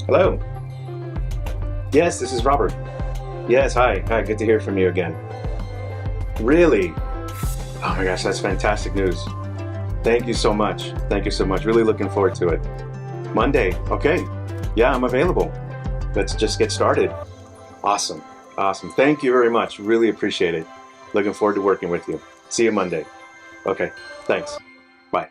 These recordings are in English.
Hello. Yes, this is Robert. Yes, hi. Hi, good to hear from you again. Really? Oh my gosh, that's fantastic news. Thank you so much. Thank you so much. Really looking forward to it. Monday. Okay. Yeah, I'm available. Let's just get started. Awesome. Awesome. Thank you very much. Really appreciate it. Looking forward to working with you. See you Monday. Okay. Thanks. Bye.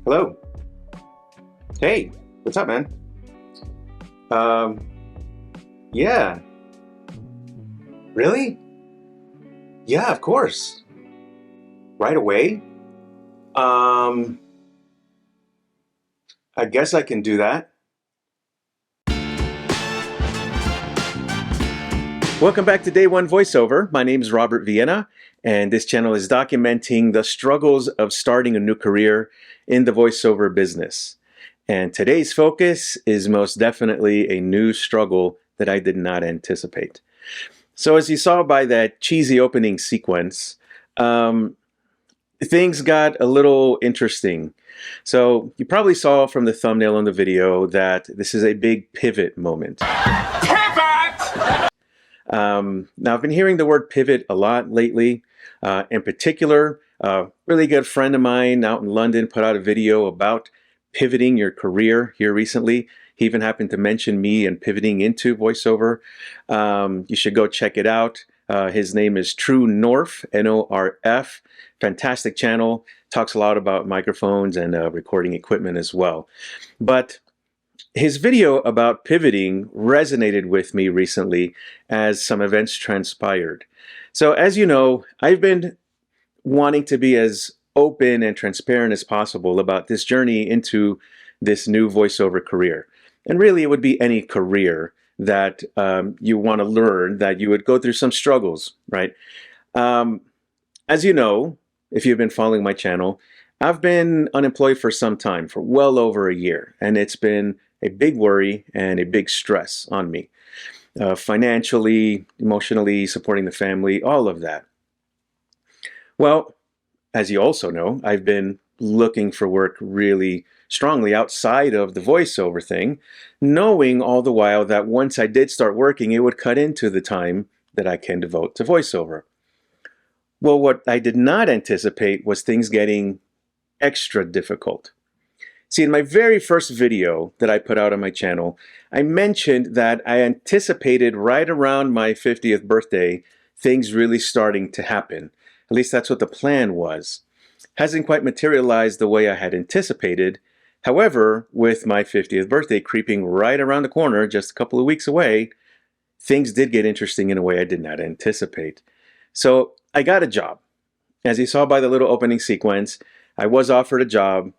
Hello. Hey, what's up, man? Um, yeah. Really? Yeah, of course. Right away? Um, I guess I can do that. Welcome back to Day One Voiceover. My name is Robert Vienna, and this channel is documenting the struggles of starting a new career in the voiceover business. And today's focus is most definitely a new struggle that I did not anticipate. So as you saw by that cheesy opening sequence, things got a little interesting. So you probably saw from the thumbnail on the video that this is a big pivot moment. Now, I've been hearing the word pivot a lot lately. In particular, a really good friend of mine out in London put out a video about pivoting your career here recently. He even happened to mention me and pivoting into voiceover. You should go check it out. His name is True Norf, N-O-R-F. Fantastic channel. Talks a lot about microphones and recording equipment as well. But his video about pivoting resonated with me recently as some events transpired. So as you know, I've been wanting to be as open and transparent as possible about this journey into this new voiceover career. And really it would be any career that you want to learn, that you would go through some struggles, right? As you know, if you've been following my channel, I've been unemployed for some time, for well over a year, and it's been a big worry and a big stress on me. Financially, emotionally, supporting the family, all of that. Well, as you also know, I've been looking for work really strongly outside of the voiceover thing, knowing all the while that once I did start working, it would cut into the time that I can devote to voiceover. Well, what I did not anticipate was things getting extra difficult. See, in my very first video that I put out on my channel, I mentioned that I anticipated right around my 50th birthday, things really starting to happen. At least that's what the plan was. Hasn't quite materialized the way I had anticipated. However, with my 50th birthday creeping right around the corner, just a couple of weeks away, things did get interesting in a way I did not anticipate. So I got a job. As you saw by the little opening sequence, I was offered a job.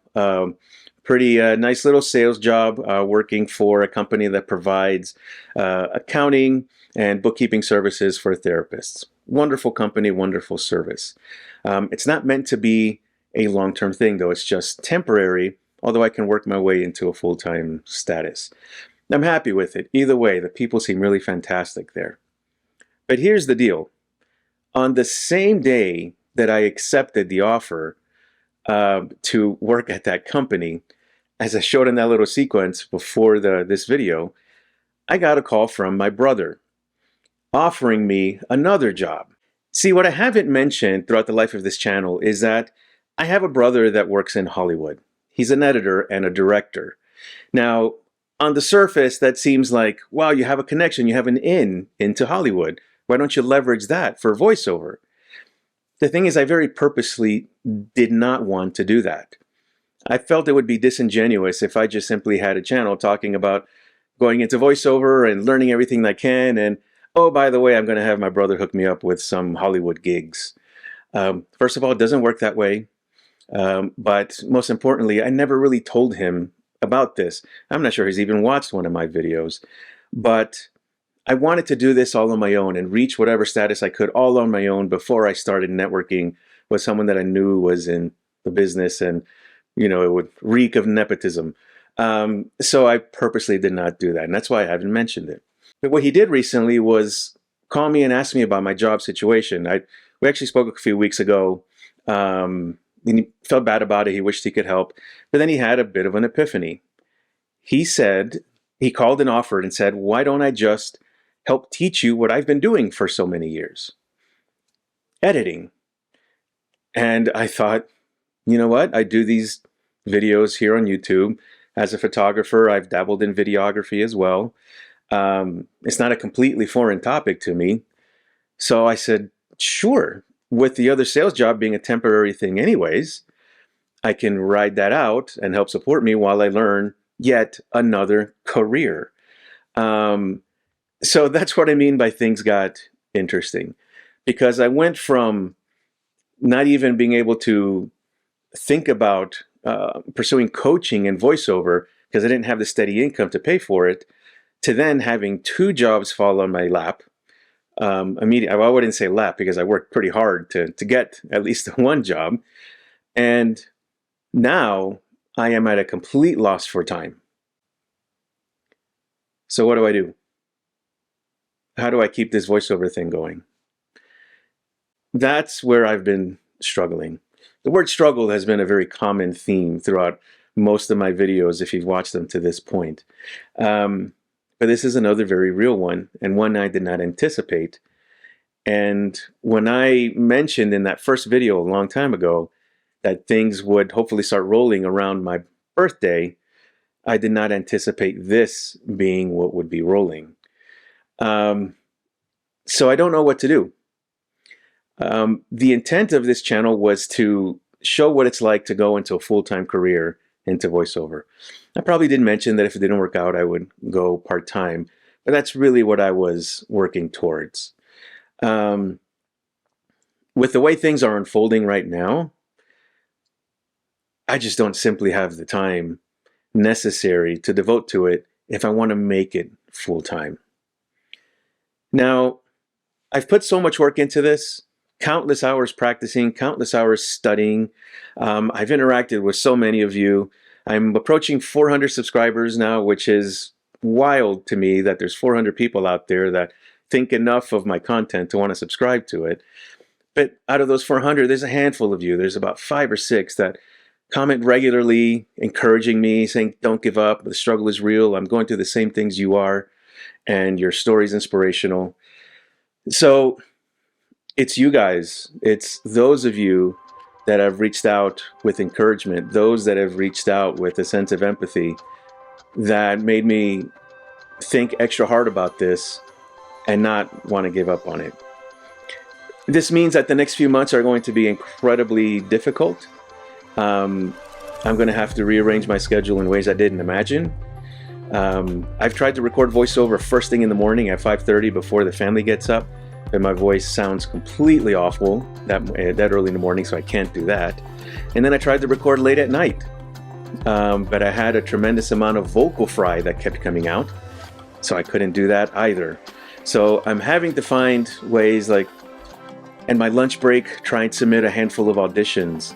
Pretty nice little sales job working for a company that provides accounting and bookkeeping services for therapists. Wonderful company, wonderful service. It's not meant to be a long-term thing though, it's just temporary, although I can work my way into a full-time status. I'm happy with it. Either way, the people seem really fantastic there. But here's the deal. On the same day that I accepted the offer to work at that company, as I showed in that little sequence before this video, I got a call from my brother offering me another job. See, what I haven't mentioned throughout the life of this channel is that I have a brother that works in Hollywood. He's an editor and a director. Now, on the surface, that seems like, wow, you have a connection, you have an into Hollywood. Why don't you leverage that for voiceover? The thing is, I very purposely did not want to do that. I felt it would be disingenuous if I just simply had a channel talking about going into voiceover and learning everything I can, and oh, by the way, I'm going to have my brother hook me up with some Hollywood gigs. First of all, it doesn't work that way. But most importantly, I never really told him about this. I'm not sure he's even watched one of my videos. But I wanted to do this all on my own and reach whatever status I could all on my own before I started networking with someone that I knew was in the business and, you know, it would reek of nepotism. So I purposely did not do that, and that's why I haven't mentioned it. But what he did recently was call me and ask me about my job situation. We actually spoke a few weeks ago. and he felt bad about it. He wished he could help. But then he had a bit of an epiphany. He called and offered and said, why don't I just help teach you what I've been doing for so many years? Editing. And I thought, you know what? I do these videos here on YouTube. As a photographer, I've dabbled in videography as well. It's not a completely foreign topic to me. So I said, sure. With the other sales job being a temporary thing anyways, I can ride that out and help support me while I learn yet another career. So that's what I mean by things got interesting. Because I went from not even being able to think about pursuing coaching and voiceover because I didn't have the steady income to pay for it, to then having 2 jobs fall on my lap. Immediately, I wouldn't say lap because I worked pretty hard to get at least one job. And now I am at a complete loss for time. So what do I do? How do I keep this voiceover thing going? That's where I've been struggling. The word struggle has been a very common theme throughout most of my videos if you've watched them to this point. But this is another very real one, and one I did not anticipate. And when I mentioned in that first video a long time ago that things would hopefully start rolling around my birthday, I did not anticipate this being what would be rolling. So I don't know what to do. The intent of this channel was to show what it's like to go into a full-time career into voiceover. I probably did mention that if it didn't work out, I would go part-time, but that's really what I was working towards. With the way things are unfolding right now, I just don't simply have the time necessary to devote to it if I want to make it full-time. Now, I've put so much work into this, countless hours practicing, countless hours studying. I've interacted with so many of you. I'm approaching 400 subscribers now, which is wild to me that there's 400 people out there that think enough of my content to want to subscribe to it. But out of those 400, there's a handful of you. There's about 5 or 6 that comment regularly, encouraging me, saying, don't give up, the struggle is real, I'm going through the same things you are, and your story's inspirational. So it's you guys, it's those of you that have reached out with encouragement, those that have reached out with a sense of empathy that made me think extra hard about this and not want to give up on it. This means that the next few months are going to be incredibly difficult. I'm going to have to rearrange my schedule in ways I didn't imagine. I've tried to record voiceover first thing in the morning at 5:30 before the family gets up, but my voice sounds completely awful that early in the morning, so I can't do that. And then I tried to record late at night, but I had a tremendous amount of vocal fry that kept coming out, so I couldn't do that either. So I'm having to find ways, like, and my lunch break, try and submit a handful of auditions.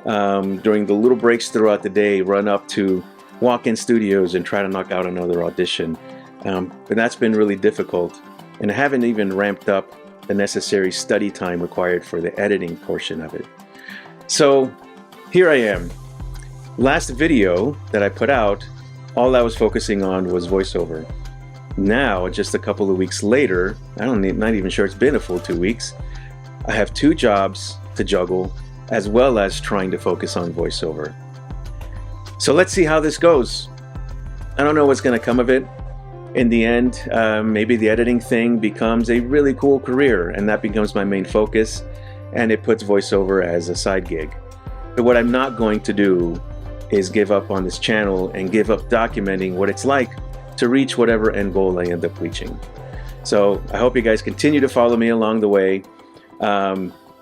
During the little breaks throughout the day, run up to walk-in studios and try to knock out another audition. But that's been really difficult. And I haven't even ramped up the necessary study time required for the editing portion of it. So here I am. Last video that I put out, all I was focusing on was voiceover. Now, just a couple of weeks later, not even sure it's been a full 2 weeks, I have 2 jobs to juggle, as well as trying to focus on voiceover. So let's see how this goes. I don't know what's going to come of it. In the end, maybe the editing thing becomes a really cool career, and that becomes my main focus, and it puts voiceover as a side gig. But what I'm not going to do is give up on this channel and give up documenting what it's like to reach whatever end goal I end up reaching. So I hope you guys continue to follow me along the way.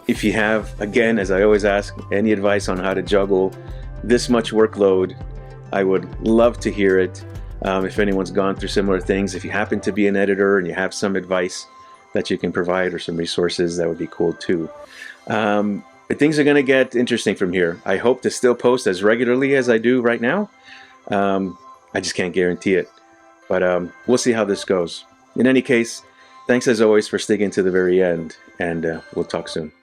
If you have, again, as I always ask, any advice on how to juggle this much workload, I would love to hear it. If anyone's gone through similar things, if you happen to be an editor and you have some advice that you can provide or some resources, that would be cool too. But things are going to get interesting from here. I hope to still post as regularly as I do right now. I just can't guarantee it. But we'll see how this goes. In any case, thanks as always for sticking to the very end, and we'll talk soon.